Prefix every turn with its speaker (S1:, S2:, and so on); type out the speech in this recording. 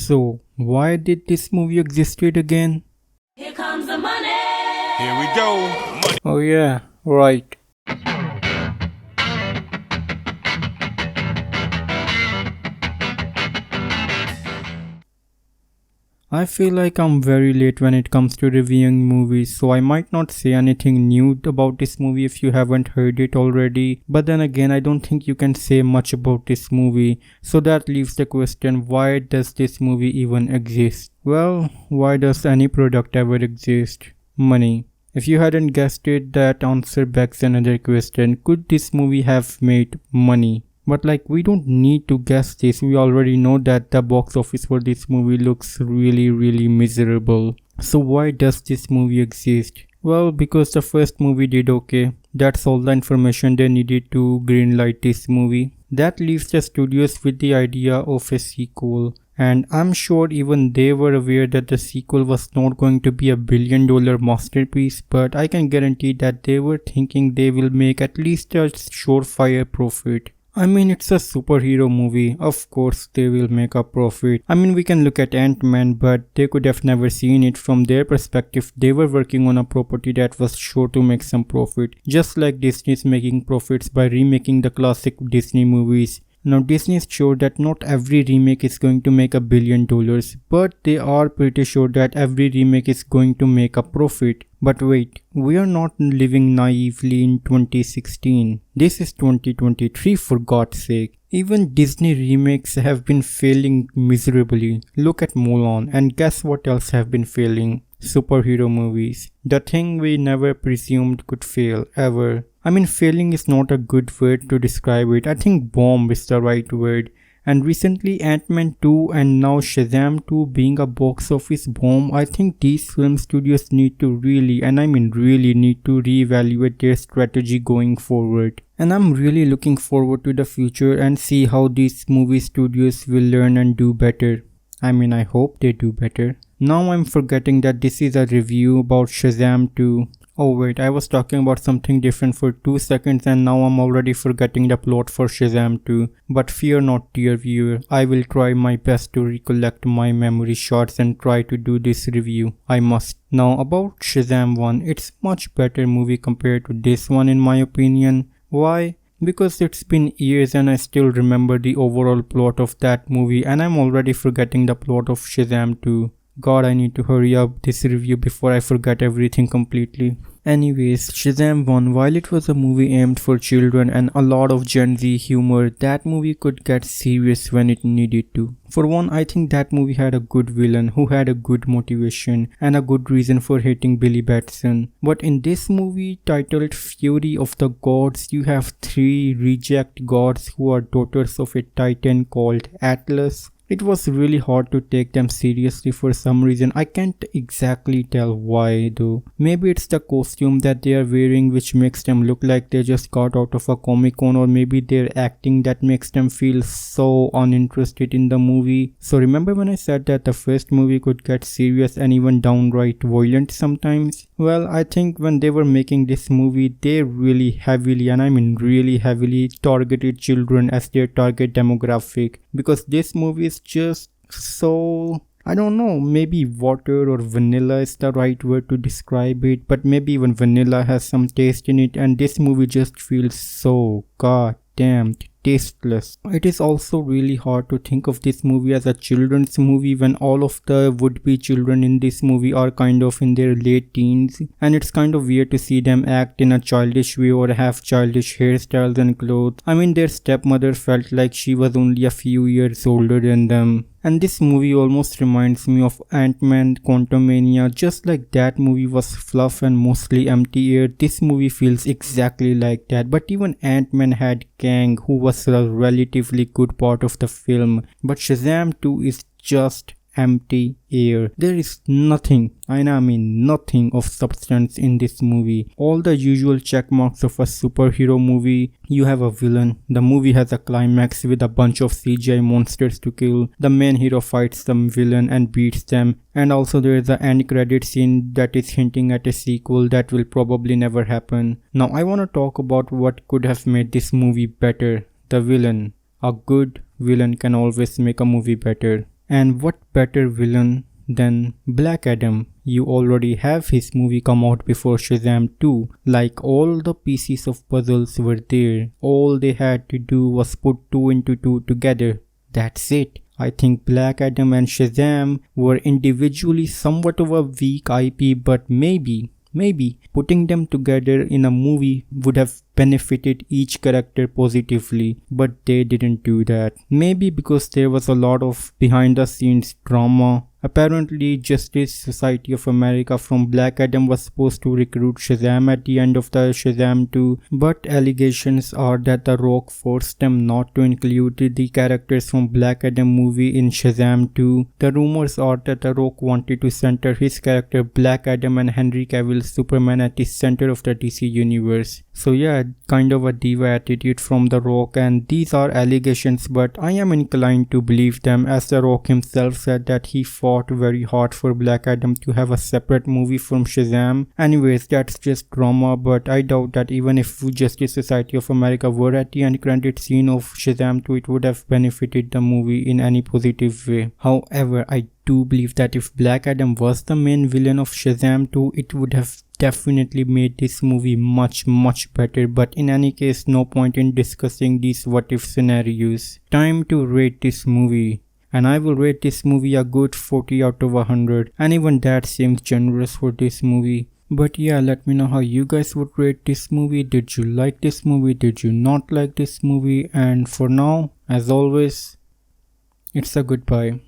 S1: So, why did this movie existed again?
S2: Here comes the money.
S3: Here we go. Money.
S1: Oh yeah, right. I feel like I'm very late when it comes to reviewing movies, so I might not say anything new about this movie if you haven't heard it already. But then again, I don't think you can say much about this movie, so that leaves the question, why does this movie even exist? Well, why does any product ever exist? Money. If you hadn't guessed it, that answer begs another question. Could this movie have made money? But we don't need to guess this, we already know that the box office for this movie looks really miserable. So why does this movie exist? Well, because the first movie did okay. That's all the information they needed to greenlight this movie. That leaves the studios with the idea of a sequel. And I'm sure even they were aware that the sequel was not going to be a billion-dollar masterpiece, but I can guarantee that they were thinking they will make at least a surefire profit. I mean, it's a superhero movie, of course they will make a profit. I mean, we can look at Antman, but they could have never seen it. From their perspective, they were working on a property that was sure to make some profit. Just like Disney's making profits by remaking the classic Disney movies. Now Disney is sure that not every remake is going to make $1 billion, but they are pretty sure that every remake is going to make a profit. But wait, we are not living naively in 2016. This is 2023 for God's sake. Even Disney remakes have been failing miserably. Look at Mulan, and guess what else have been failing? Superhero movies. The thing we never presumed could fail, ever. I mean, failing is not a good word to describe it. I think bomb is the right word. And recently Antman 2 and now Shazam 2 being a box office bomb, I think these film studios need to really, and I mean really need to reevaluate their strategy going forward. And I'm really looking forward to the future and see how these movie studios will learn and do better. I mean, I hope they do better. Now I'm forgetting that this is a review about Shazam 2. Oh wait, I was talking about something different for 2 seconds and now I'm already forgetting the plot for Shazam 2. But fear not, dear viewer, I will try my best to recollect my memory shots and try to do this review. I must. Now about Shazam 1, it's much better movie compared to this one in my opinion. Why? Because it's been years and I still remember the overall plot of that movie and I'm already forgetting the plot of Shazam 2. God, I need to hurry up this review before I forget everything completely. Anyways, Shazam 1, while it was a movie aimed for children and a lot of Gen Z humor, that movie could get serious when it needed to. For one, I think that movie had a good villain who had a good motivation and a good reason for hating Billy Batson. But in this movie titled Fury of the Gods, you have 3 reject gods who are daughters of a titan called Atlas. It was really hard to take them seriously for some reason. I can't exactly tell why though. Maybe it's the costume that they are wearing which makes them look like they just got out of a Comic Con, or maybe their acting that makes them feel so uninterested in the movie. So remember when I said that the first movie could get serious and even downright violent sometimes? Well, I think when they were making this movie, they really heavily, and I mean really heavily, targeted children as their target demographic. Because this movie is just so, I don't know, maybe water or vanilla is the right word to describe it, but maybe even vanilla has some taste in it, and this movie just feels so goddamn tasteless. It is also really hard to think of this movie as a children's movie when all of the would-be children in this movie are kind of in their late teens, and it's kind of weird to see them act in a childish way or have childish hairstyles and clothes. I mean, their stepmother felt like she was only a few years older than them. And this movie almost reminds me of Antman Quantumania. Just like that movie was fluff and mostly empty air, this movie feels exactly like that. But even Antman had Kang, who was a relatively good part of the film. But Shazam 2 is just empty air. There is nothing, and I mean nothing of substance in this movie. All the usual check marks of a superhero movie. You have a villain, the movie has a climax with a bunch of CGI monsters to kill, the main hero fights some villain and beats them, and also there is an end credit scene that is hinting at a sequel that will probably never happen. Now I want to talk about what could have made this movie better. The villain. A good villain can always make a movie better. And what better villain than Black Adam? You already have his movie come out before Shazam 2. Like, all the pieces of puzzles were there. All they had to do was put 2 into 2 together. That's it. I think Black Adam and Shazam were individually somewhat of a weak IP, but maybe putting them together in a movie would have benefited each character positively, but they didn't do that. Maybe because there was a lot of behind the scenes drama. Apparently, Justice Society of America from Black Adam was supposed to recruit Shazam at the end of the Shazam 2, but allegations are that The Rock forced them not to include the characters from Black Adam movie in Shazam 2. The rumors are that The Rock wanted to center his character Black Adam and Henry Cavill's Superman at the center of the DC universe. So yeah, kind of a diva attitude from The Rock, and these are allegations, but I am inclined to believe them, as The Rock himself said that he fought very hard for Black Adam to have a separate movie from Shazam. Anyways, that's just drama, but I doubt that even if Justice Society of America were at the end credit scene of Shazam 2, it would have benefited the movie in any positive way. However, I do believe that if Black Adam was the main villain of Shazam 2, it would have definitely made this movie much better, but in any case, no point in discussing these what if scenarios. Time to rate this movie, and I will rate this movie a good 40 out of 100, and even that seems generous for this movie. But yeah, let me know how you guys would rate this movie. Did you like this movie? Did you not like this movie? And for now, as always, it's a goodbye.